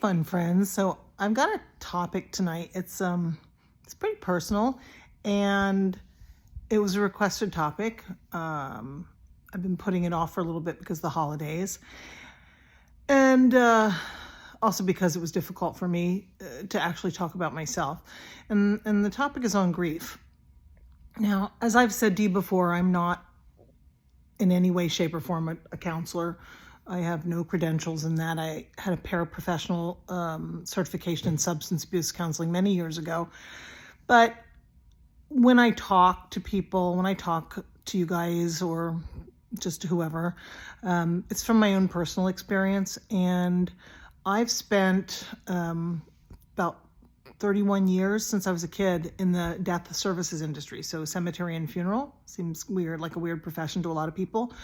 fun friends. So I've got a topic tonight. It's pretty personal, and it was a requested topic. I've been putting it off for a little bit because of the holidays, and also because it was difficult for me to actually talk about myself. And the topic is on grief. Now, as I've said to you before, I'm not in any way, shape, or form a counselor. I have no credentials in that. I had a paraprofessional certification in substance abuse counseling many years ago. But when I talk to people, when I talk to you guys or just to whoever, it's from my own personal experience. And I've spent about 31 years since I was a kid in the death services industry. So cemetery and funeral seems weird, like a weird profession to a lot of people.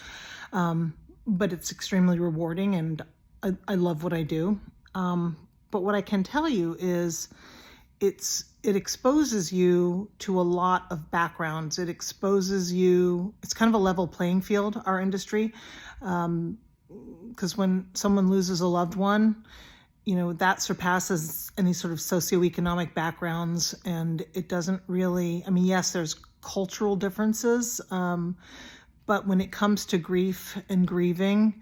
But it's extremely rewarding, and I love what I do. But what I can tell you is it exposes you to a lot of backgrounds. It exposes you, it's kind of a level playing field, our industry. Because when someone loses a loved one, that surpasses any sort of socioeconomic backgrounds, and it doesn't really, yes, there's cultural differences, but when it comes to grief and grieving,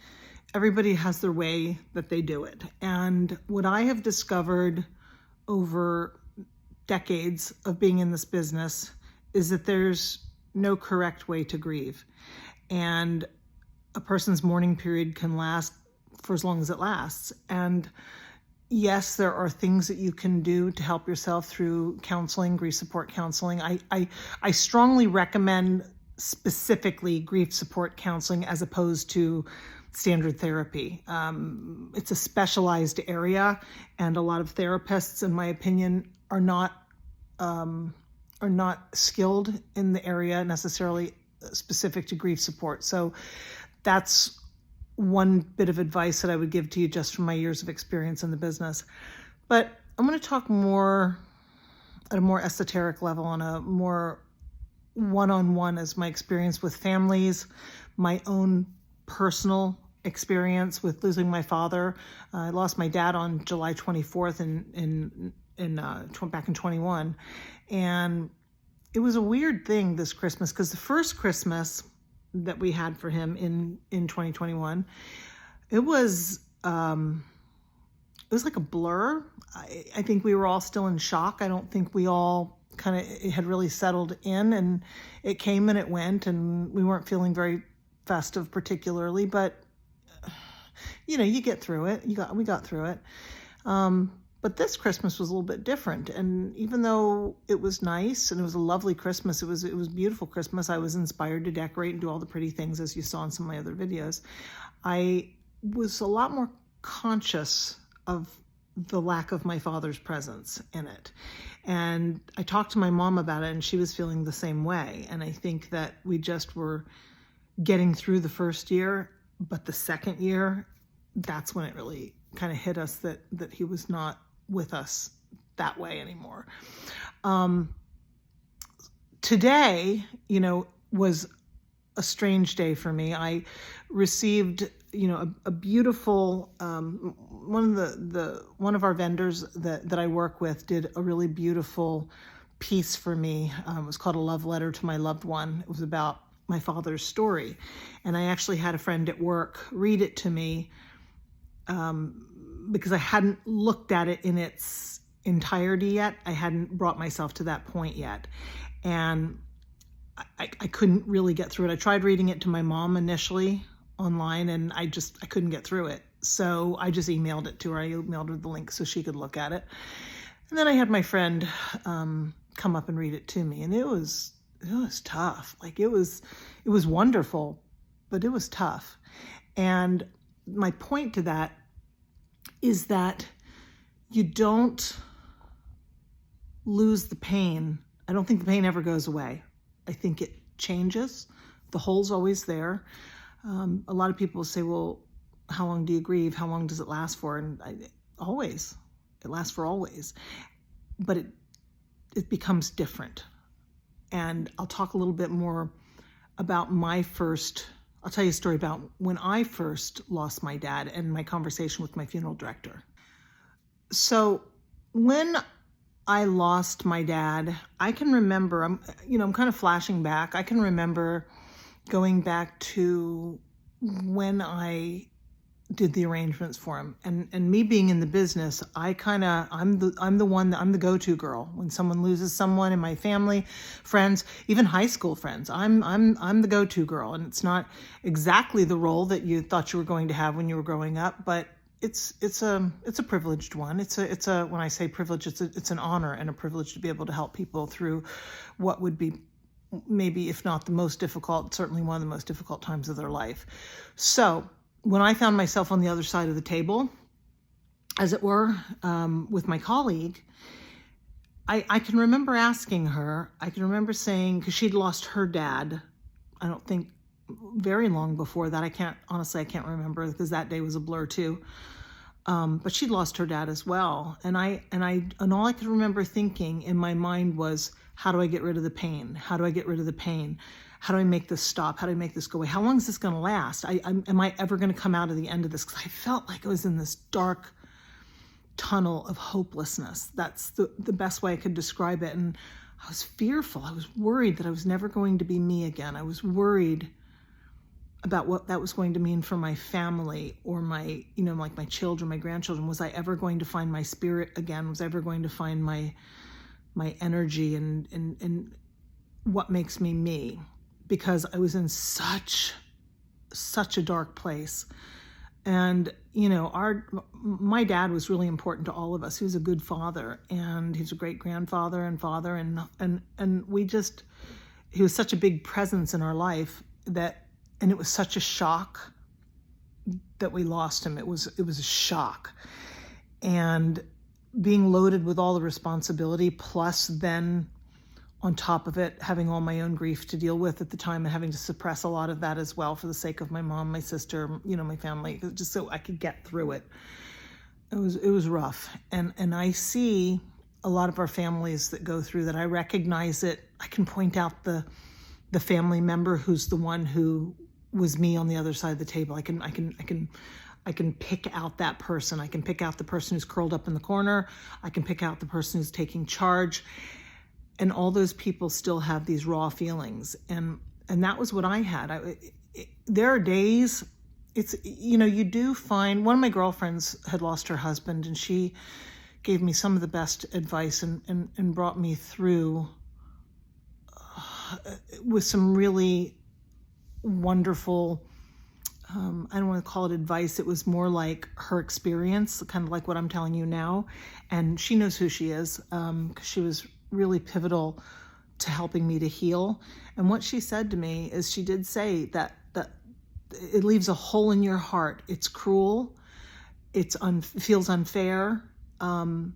everybody has their way that they do it. And what I have discovered over decades of being in this business is that there's no correct way to grieve. And a person's mourning period can last for as long as it lasts. And yes, there are things that you can do to help yourself through counseling, grief support counseling. I strongly recommend specifically grief support counseling as opposed to standard therapy. It's a specialized area, and a lot of therapists, in my opinion, are not skilled in the area necessarily specific to grief support. So that's one bit of advice that I would give to you just from my years of experience in the business. But I'm going to talk more at a more esoteric level, on a more one-on-one, as my experience with families, my own personal experience with losing my father. I lost my dad on July 24th back in 21. And it was a weird thing this Christmas, because the first Christmas that we had for him in 2021, it was like a blur. I think we were all still in shock. I don't think we all kind of had really settled in, and it came and it went, and we weren't feeling very festive particularly, but you get through it. We got through it. But this Christmas was a little bit different. And even though it was nice and it was a lovely Christmas, it was beautiful Christmas. I was inspired to decorate and do all the pretty things, as you saw in some of my other videos. I was a lot more conscious of the lack of my father's presence in it. And I talked to my mom about it, and she was feeling the same way. And I think that we just were getting through the first year, but the second year, that's when it really kind of hit us that he was not with us that way anymore. Today, was a strange day for me. I received, a beautiful, one of our vendors that I work with did a really beautiful piece for me. It was called A Love Letter to My Loved One. It was about my father's story. And I actually had a friend at work read it to me, because I hadn't looked at it in its entirety yet. I hadn't brought myself to that point yet. And I couldn't really get through it. I tried reading it to my mom initially online, and I couldn't get through it. So I just emailed it to her. I emailed her the link so she could look at it. And then I had my friend come up and read it to me, and it was tough. Like it was wonderful, but it was tough. And my point to that is that you don't lose the pain. I don't think the pain ever goes away. I think it changes. The hole's always there. A lot of people say, well, how long do you grieve? How long does it last for? And always. It lasts for always. But it becomes different. And I'll talk a little bit more about I'll tell you a story about when I first lost my dad and my conversation with my funeral director. So when I lost my dad, I can remember, I'm kind of flashing back. I can remember going back to when I did the arrangements for him, and me being in the business, I'm the go-to girl when someone loses someone in my family, friends, even high school friends. I'm the go-to girl, and it's not exactly the role that you thought you were going to have when you were growing up, but it's a privileged one. It's a when I say privilege, it's an honor and a privilege to be able to help people through what would be maybe, if not the most difficult, certainly one of the most difficult times of their life. So when I found myself on the other side of the table, as it were, with my colleague, I can remember asking her, I can remember saying, because she'd lost her dad, I don't think very long before that. I can't remember, because that day was a blur too. But she'd lost her dad as well. And all I could remember thinking in my mind was, how do I get rid of the pain? How do I get rid of the pain? How do I make this stop? How do I make this go away? How long is this going to last? Am I ever going to come out of the end of this? Because I felt like I was in this dark tunnel of hopelessness. That's the best way I could describe it. And I was fearful. I was worried that I was never going to be me again. I was worried about what that was going to mean for my family, or my, like my children, my grandchildren. Was I ever going to find my spirit again? Was I ever going to find my energy and what makes me me? Because I was in such a dark place. And, my dad was really important to all of us. He was a good father, and he was a great grandfather and father. And he was such a big presence in our life and it was such a shock that we lost him. It was a shock. And being loaded with all the responsibility, plus then on top of it, having all my own grief to deal with at the time, and having to suppress a lot of that as well for the sake of my mom, my sister, my family, just so I could get through it. It was rough. And I see a lot of our families that go through that. I recognize it. I can point out the family member who's the one who was me on the other side of the table. I can pick out that person. I can pick out the person who's curled up in the corner. I can pick out the person who's taking charge. And all those people still have these raw feelings. And that was what I had. There are days, you do find, one of my girlfriends had lost her husband, and she gave me some of the best advice and brought me through with some really wonderful, I don't want to call it advice. It was more like her experience, kind of like what I'm telling you now. And she knows who she is, because she was really pivotal to helping me to heal. And what she said to me is, she did say that it leaves a hole in your heart. It's cruel. It feels unfair. And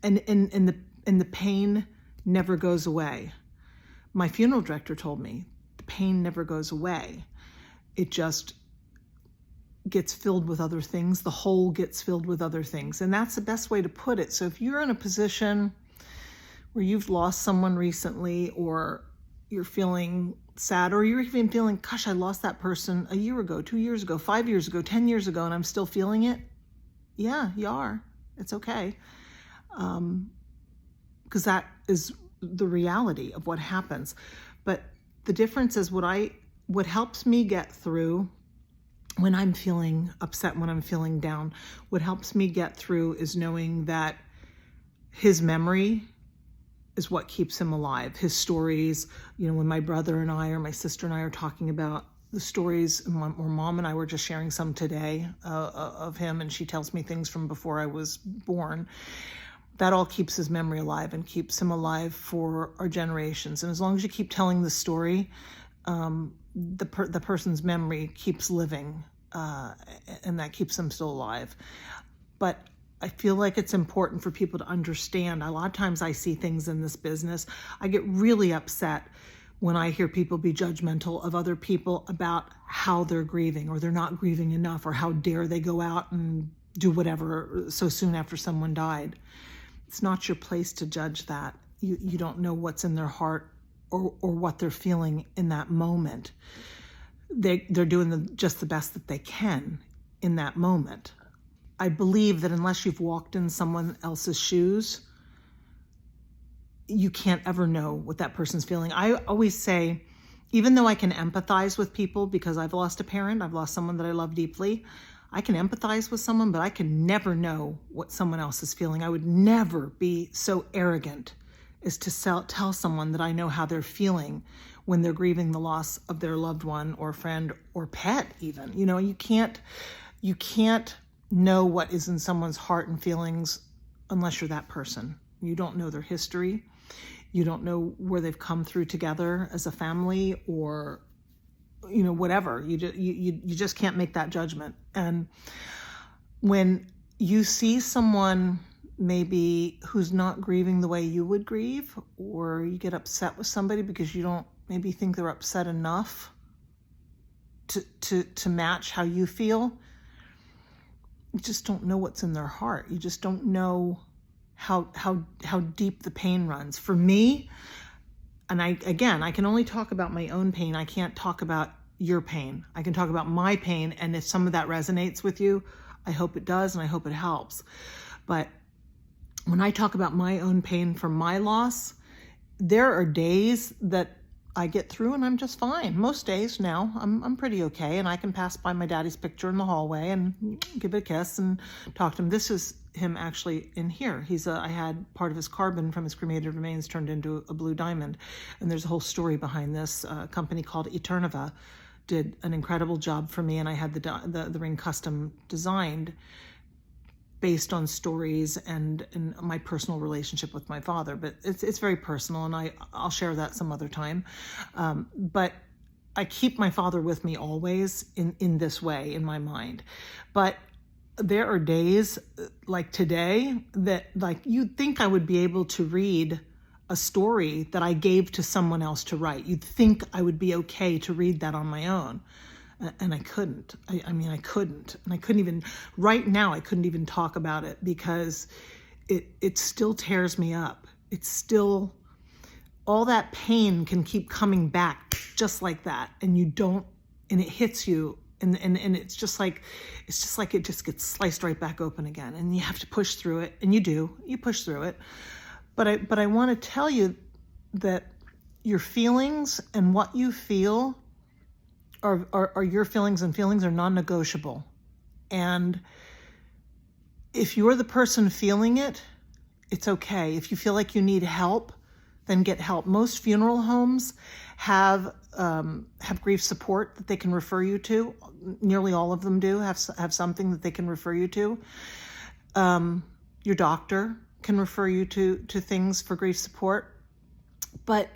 the pain never goes away. My funeral director told me the pain never goes away. It just gets filled with other things. The hole gets filled with other things. And that's the best way to put it. So if you're in a position where you've lost someone recently, or you're feeling sad, or you're even feeling, gosh, I lost that person a year ago, 2 years ago, 5 years ago, 10 years ago, and I'm still feeling it. Yeah, you are. It's okay. Because that is the reality of what happens. But the difference is what helps me get through when I'm feeling upset, when I'm feeling down, what helps me get through is knowing that his memory is what keeps him alive. His stories, when my brother and I, or my sister and I, are talking about the stories, or mom and I were just sharing some today of him, and she tells me things from before I was born. That all keeps his memory alive and keeps him alive for our generations. And as long as you keep telling the story, the person's memory keeps living, and that keeps them still alive. But I feel like it's important for people to understand. A lot of times I see things in this business. I get really upset when I hear people be judgmental of other people about how they're grieving, or they're not grieving enough, or how dare they go out and do whatever so soon after someone died. It's not your place to judge that. You don't know what's in their heart, or what they're feeling in that moment. They're doing just the best that they can in that moment. I believe that unless you've walked in someone else's shoes, you can't ever know what that person's feeling. I always say, even though I can empathize with people because I've lost a parent, I've lost someone that I love deeply, I can empathize with someone, but I can never know what someone else is feeling. I would never be so arrogant as to tell someone that I know how they're feeling when they're grieving the loss of their loved one or friend or pet even. You know, you can't know what is in someone's heart and feelings unless you're that person. You don't know their history. You don't know where they've come through together as a family or, you know, whatever. You just can't make that judgment. And when you see someone maybe who's not grieving the way you would grieve, or you get upset with somebody because you don't maybe think they're upset enough to match how you feel, you just don't know what's in their heart. You just don't know how deep the pain runs. For me, and I can only talk about my own pain. I can't talk about your pain. I can talk about my pain, and if some of that resonates with you, I hope it does, and I hope it helps. But when I talk about my own pain from my loss, there are days that I get through and I'm just fine. Most days now, I'm pretty okay, and I can pass by my daddy's picture in the hallway and give it a kiss and talk to him. This is him actually in here. I had part of his carbon from his cremated remains turned into a blue diamond, and there's a whole story behind this. A company called Eternova did an incredible job for me, and I had the ring custom designed based on stories and my personal relationship with my father. But it's very personal, and I'll share that some other time. But I keep my father with me always in this way in my mind. But there are days like today that, like, you'd think I would be able to read a story that I gave to someone else to write. You'd think I would be okay to read that on my own. And I couldn't. I couldn't. And I couldn't even, right now, I couldn't even talk about it because it still tears me up. It's still, all that pain can keep coming back just like that. And and it hits you. And it's just like it just gets sliced right back open again. And you have to push through it. And you push through it. But I want to tell you that your feelings and what you feel are your feelings, and feelings are non-negotiable. And if you're the person feeling it, it's okay. If you feel like you need help, then get help. Most funeral homes have grief support that they can refer you to. Nearly all of them do have something that they can refer you to. Your doctor can refer you to things for grief support. But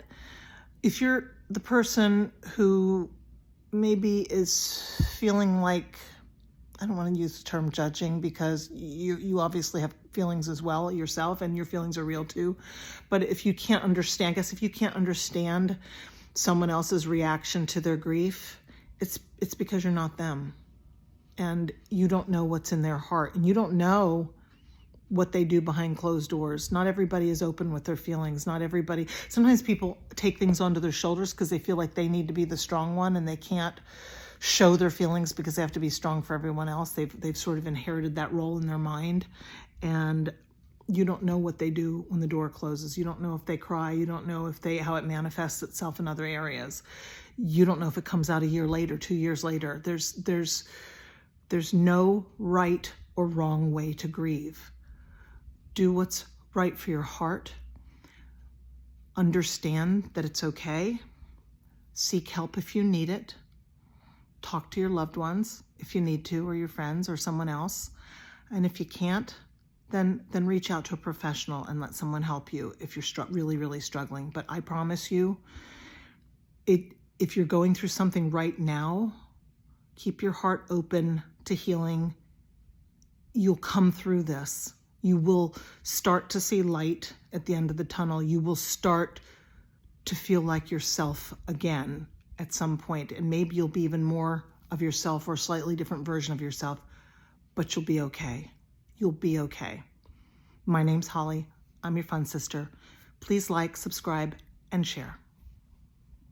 if you're the person who maybe is feeling like, I don't want to use the term judging, because you obviously have feelings as well yourself, and your feelings are real too. But if you can't understand, if you can't understand someone else's reaction to their grief, it's because you're not them, and you don't know what's in their heart, and you don't know what they do behind closed doors. Not everybody is open with their feelings. Not everybody. Sometimes people take things onto their shoulders because they feel like they need to be the strong one, and they can't show their feelings because they have to be strong for everyone else. They've sort of inherited that role in their mind, and you don't know what they do when the door closes. You don't know if they cry. You don't know how it manifests itself in other areas. You don't know if it comes out a year later, 2 years later. There's no right or wrong way to grieve. Do what's right for your heart. Understand that it's okay. Seek help if you need it. Talk to your loved ones if you need to, or your friends, or someone else. And if you can't, then reach out to a professional and let someone help you if you're really, really struggling. But I promise you, if you're going through something right now, keep your heart open to healing. You'll come through this. You will start to see light at the end of the tunnel. You will start to feel like yourself again at some point, and maybe you'll be even more of yourself, or a slightly different version of yourself, but you'll be okay. You'll be okay. My name's Holly. I'm your fun sister. Please like, subscribe, and share.